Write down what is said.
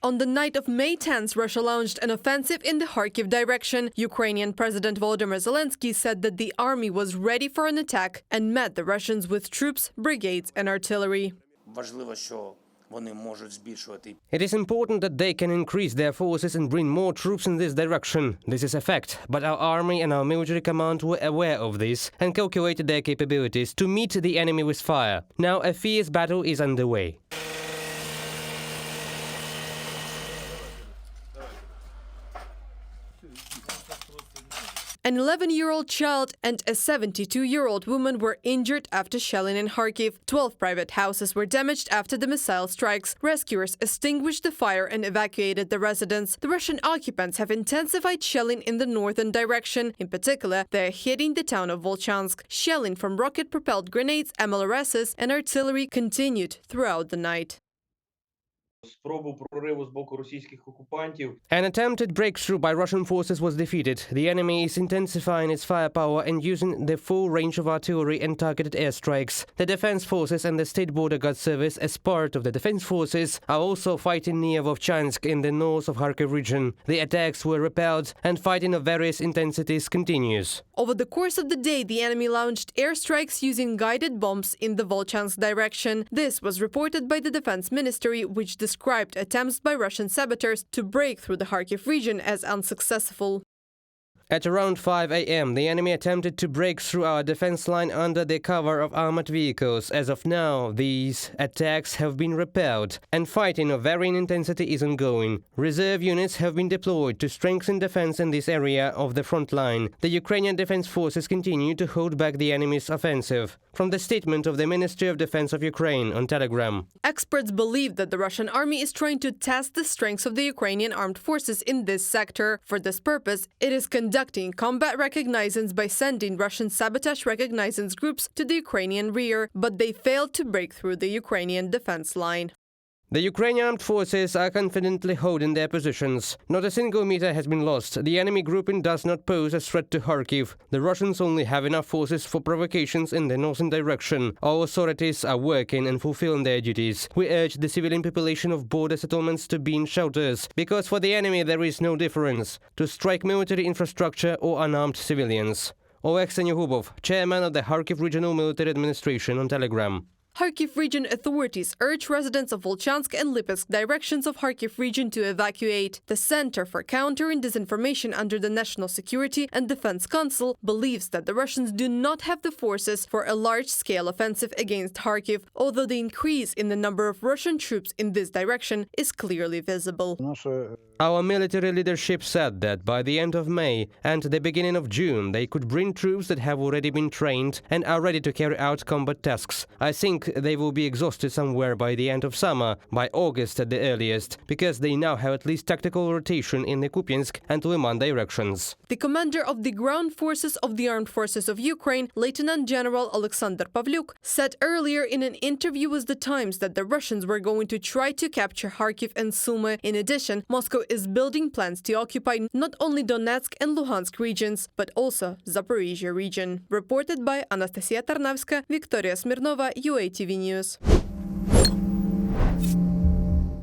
On the night of May 10th, Russia launched an offensive in the Kharkiv direction. Ukrainian President Volodymyr Zelensky said that the army was ready for an attack and met the Russians with troops, brigades and artillery. It is important that they can increase their forces and bring more troops in this direction. This is a fact, but our army and our military command were aware of this and calculated their capabilities to meet the enemy with fire. Now a fierce battle is underway. An 11-year-old child and a 72-year-old woman were injured after shelling in Kharkiv. 12 private houses were damaged after the missile strikes. Rescuers extinguished the fire and evacuated the residents. The Russian occupants have intensified shelling in the northern direction. In particular, they are hitting the town of Volchansk. Shelling from rocket-propelled grenades, MLRSs and artillery continued throughout the night. An attempted breakthrough by Russian forces was defeated. The enemy is intensifying its firepower and using the full range of artillery and targeted airstrikes. The defense forces and the State Border Guard Service, as part of the defense forces, are also fighting near Volchansk in the north of Kharkiv region. The attacks were repelled and fighting of various intensities continues. Over the course of the day, the enemy launched airstrikes using guided bombs in the Volchansk direction. This was reported by the Defense Ministry, which described attempts by Russian saboteurs to break through the Kharkiv region as unsuccessful. At around 5 a.m., the enemy attempted to break through our defense line under the cover of armored vehicles. As of now, these attacks have been repelled, and fighting of varying intensity is ongoing. Reserve units have been deployed to strengthen defense in this area of the front line. The Ukrainian defense forces continue to hold back the enemy's offensive. From the statement of the Ministry of Defense of Ukraine on Telegram. Experts believe that the Russian army is trying to test the strengths of the Ukrainian armed forces in this sector. For this purpose, it is conducting combat reconnaissance by sending Russian sabotage reconnaissance groups to the Ukrainian rear, but they failed to break through the Ukrainian defense line. The Ukrainian armed forces are confidently holding their positions. Not a single meter has been lost. The enemy grouping does not pose a threat to Kharkiv. The Russians only have enough forces for provocations in the northern direction. Our authorities are working and fulfilling their duties. We urge the civilian population of border settlements to be in shelters, because for the enemy there is no difference to strike military infrastructure or unarmed civilians. Oleg Senyogubov, chairman of the Kharkiv Regional Military Administration on Telegram. Kharkiv region authorities urge residents of Volchansk and Lipetsk directions of Kharkiv region to evacuate. The Center for Countering Disinformation under the National Security and Defense Council believes that the Russians do not have the forces for a large-scale offensive against Kharkiv, although the increase in the number of Russian troops in this direction is clearly visible. Our military leadership said that by the end of May and the beginning of June they could bring troops that have already been trained and are ready to carry out combat tasks. I think they will be exhausted somewhere by the end of summer, by August at the earliest, because they now have at least tactical rotation in the Kupiansk and Liman directions. The commander of the ground forces of the Armed Forces of Ukraine, Lieutenant General Alexander Pavlyuk, said earlier in an interview with The Times that the Russians were going to try to capture Kharkiv and Sumy. In addition, Moscow is building plans to occupy not only Donetsk and Luhansk regions, but also Zaporizhia region. Reported by Anastasia Tarnavska, Victoria Smirnova, UATV News.